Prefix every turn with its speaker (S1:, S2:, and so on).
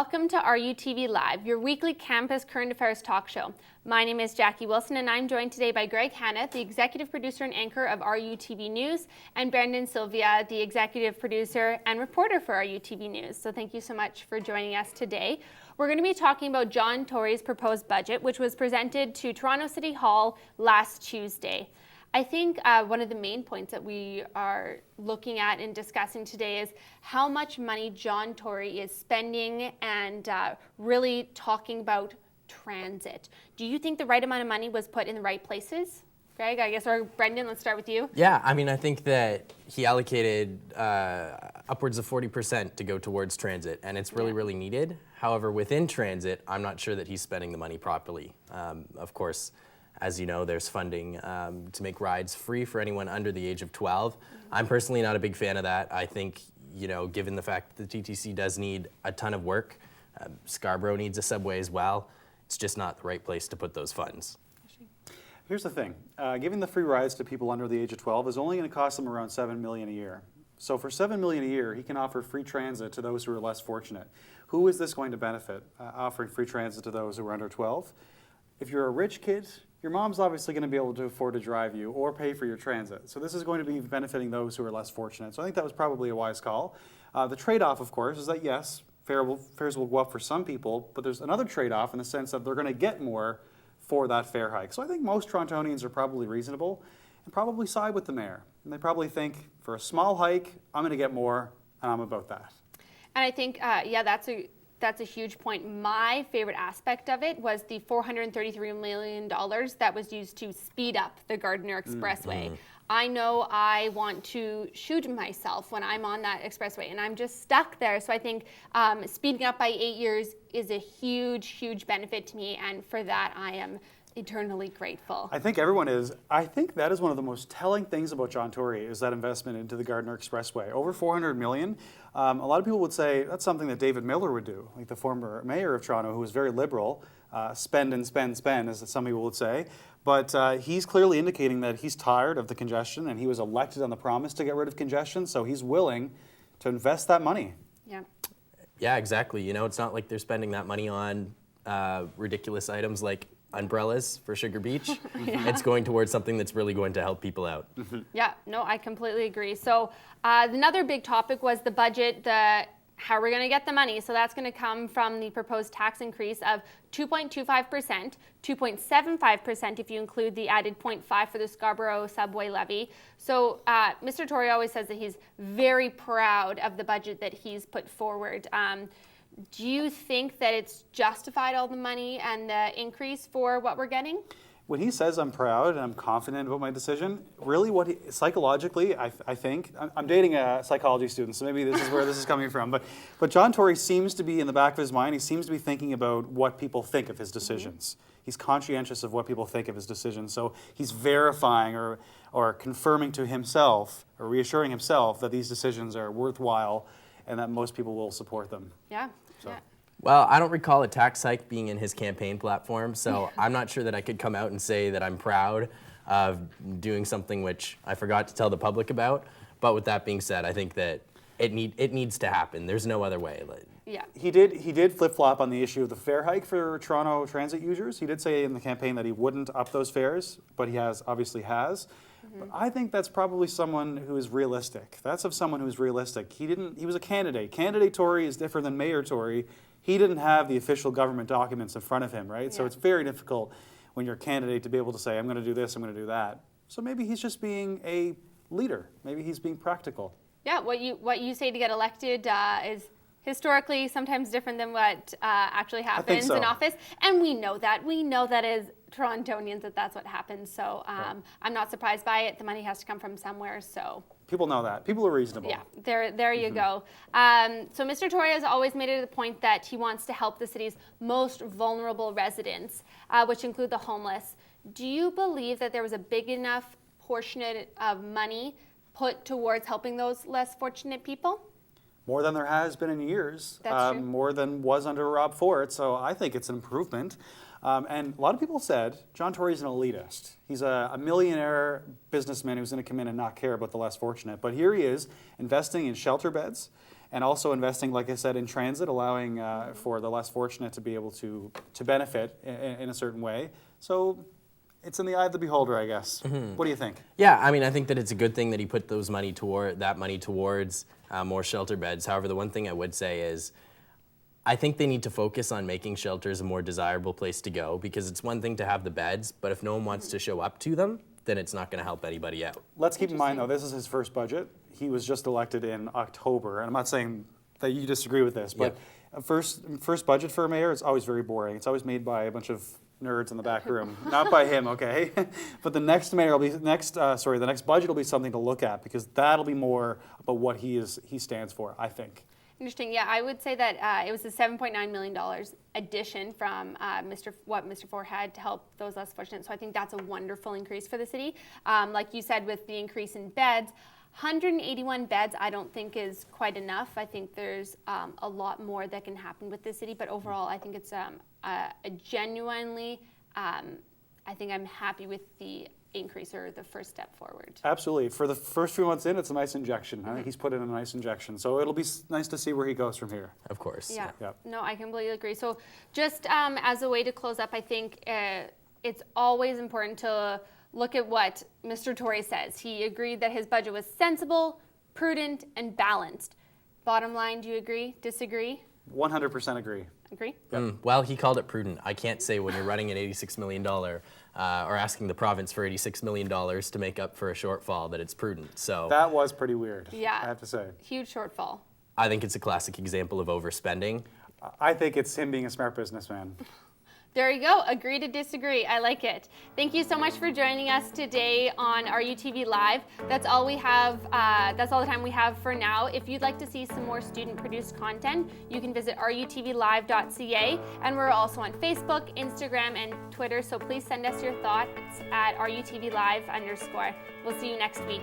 S1: Welcome to RUTV Live, your weekly campus current affairs talk show. My name is Jackie Wilson, and I'm joined today by Greg Hanna, the executive producer and anchor of RUTV News, and Brendan Sylvia, the executive producer and reporter for RUTV News. So thank you so much for joining us today. We're going to be talking about John Tory's proposed budget, which was presented to Toronto City Hall last Tuesday. I think one of the main points that we are looking at and discussing today is how much money John Tory is spending and really talking about transit. Do you think the right amount of money was put in the right places? Greg, I guess, or Brendan, let's start with you.
S2: Yeah, I mean, I think that he allocated upwards of 40% to go towards transit, and it's really needed. However, within transit, I'm not sure that he's spending the money properly. Of course, as you know, there's funding to make rides free for anyone under the age of 12. I'm personally not a big fan of that. I think, you know, given the fact that the TTC does need a ton of work, Scarborough needs a subway as well, it's just not the right place to put those funds.
S3: Here's the thing, giving the free rides to people under the age of 12 is only going to cost them around $7 million a year. So for $7 million a year, he can offer free transit to those who are less fortunate. Who is this going to benefit, offering free transit to those who are under 12? If you're a rich kid, your mom's obviously going to be able to afford to drive you or pay for your transit. So this is going to be benefiting those who are less fortunate. So I think that was probably a wise call. The trade-off, of course, is that yes, fares will go up for some people, but there's another trade-off in the sense that they're going to get more for that fare hike. So I think most Torontonians are probably reasonable and probably side with the mayor. And they probably think, for a small hike, I'm going to get more, and I'm about that.
S1: And I think, yeah, that's a huge point. My favorite aspect of it was the $433 million that was used to speed up the Gardiner Expressway. I know I want to shoot myself when I'm on that expressway and I'm just stuck there. So I think speeding up by 8 years is a huge benefit to me, and for that I am eternally grateful.
S3: I think everyone is. I think that is one of the most telling things about John Tory is that investment into the Gardiner Expressway. Over $400 million. A lot of people would say that's something that David Miller would do, like the former mayor of Toronto, who was very liberal, spend and spend, as some people would say. But he's clearly indicating that he's tired of the congestion, and he was elected on the promise to get rid of congestion, so he's willing to invest that money.
S1: Yeah.
S2: Yeah, exactly. You know, it's not like they're spending that money on ridiculous items like umbrellas for Sugar Beach. It's going towards something that's really going to help people out.
S1: Yeah, no, I completely agree. So another big topic was the budget, how we're going to get the money. So that's going to come from the proposed tax increase of 2.25%, 2.75% if you include the added 0.5 for the Scarborough subway levy. So Mr. Tory always says that he's very proud of the budget that he's put forward. Do you think that it's justified, all the money and the increase for what we're getting?
S3: When he says I'm proud and I'm confident about my decision, really psychologically, I think, I'm dating a psychology student, so maybe this is where this is coming from, but John Tory seems to be in the back of his mind, he seems to be thinking about what people think of his decisions. He's conscientious of what people think of his decisions, so he's verifying or confirming to himself or reassuring himself that these decisions are worthwhile and that most people will support them.
S1: Yeah.
S3: So.
S1: Yeah.
S2: Well, I don't recall a tax hike being in his campaign platform, so I'm not sure that I could come out and say that I'm proud of doing something which I forgot to tell the public about. But with that being said, I think that it needs to happen. There's no other way.
S1: Yeah. He
S3: did flip-flop on the issue of the fare hike for Toronto transit users. He did say in the campaign that he wouldn't up those fares, but he obviously has. But I think that's probably someone who is realistic. That's of someone who is realistic. He was a candidate. Candidate Tory is different than Mayor Tory. He didn't have the official government documents in front of him, right? Yeah. So it's very difficult when you're a candidate to be able to say, I'm going to do this, I'm going to do that. So maybe he's just being a leader. Maybe he's being practical.
S1: Yeah, what you say to get elected is historically sometimes different than what actually happens in office. And we know that. We know that as Torontonians that's what happens. So I'm not surprised by it. The money has to come from somewhere. So
S3: people know that. People are reasonable.
S1: Yeah, there you go. So Mr. Tory has always made it a point that he wants to help the city's most vulnerable residents, which include the homeless. Do you believe that there was a big enough portion of money put towards helping those less fortunate people?
S3: More than there has been in years.
S1: That's true.
S3: More than was under Rob Ford. So I think it's an improvement. And a lot of people said John Tory's an elitist. He's a millionaire businessman who's going to come in and not care about the less fortunate. But here he is investing in shelter beds and also investing, like I said, in transit, allowing for the less fortunate to be able to benefit in a certain way. So it's in the eye of the beholder, I guess. What do you think?
S2: Yeah, I mean, I think that it's a good thing that he put those money towards more shelter beds. However, the one thing I would say is, I think they need to focus on making shelters a more desirable place to go, because it's one thing to have the beds, but if no one wants to show up to them, then it's not going to help anybody out.
S3: Let's keep in mind, though, this is his first budget. He was just elected in October, and I'm not saying that you disagree with this, but first budget for a mayor is always very boring. It's always made by a bunch of nerds in the back room, not by him, okay? But the next mayor will be the next budget will be something to look at, because that'll be more about what he stands for, I think.
S1: Interesting. Yeah, I would say that it was a $7.9 million addition from what Mr. Ford had to help those less fortunate. So I think that's a wonderful increase for the city. Like you said, with the increase in beds, 181 beds I don't think is quite enough. I think there's a lot more that can happen with the city. But overall, I think it's a genuinely, I think I'm happy with the increase or the first step forward.
S3: Absolutely. For the first few months in, it's a nice injection. I think he's put in a nice injection. So it'll be nice to see where he goes from here.
S2: Of course.
S1: Yeah.
S3: Yep.
S1: No, I completely agree. So just as a way to close up, I think it's always important to look at what Mr. Tory says. He agreed that his budget was sensible, prudent, and balanced. Bottom line, do you agree? Disagree?
S3: 100% agree.
S1: Agree?
S2: Well, he called it prudent. I can't say when you're running an $86 million or asking the province for $86 million to make up for a shortfall that it's prudent. So
S3: that was pretty weird,
S1: Yeah.
S3: I have to say.
S1: Huge shortfall.
S2: I think it's a classic example of overspending.
S3: I think it's him being a smart businessman.
S1: There you go. Agree to disagree. I like it. Thank you so much for joining us today on RUTV Live. That's all we have. That's all the time we have for now. If you'd like to see some more student-produced content, you can visit rutvlive.ca, and we're also on Facebook, Instagram, and Twitter. So please send us your thoughts at rutvlive_. We'll see you next week.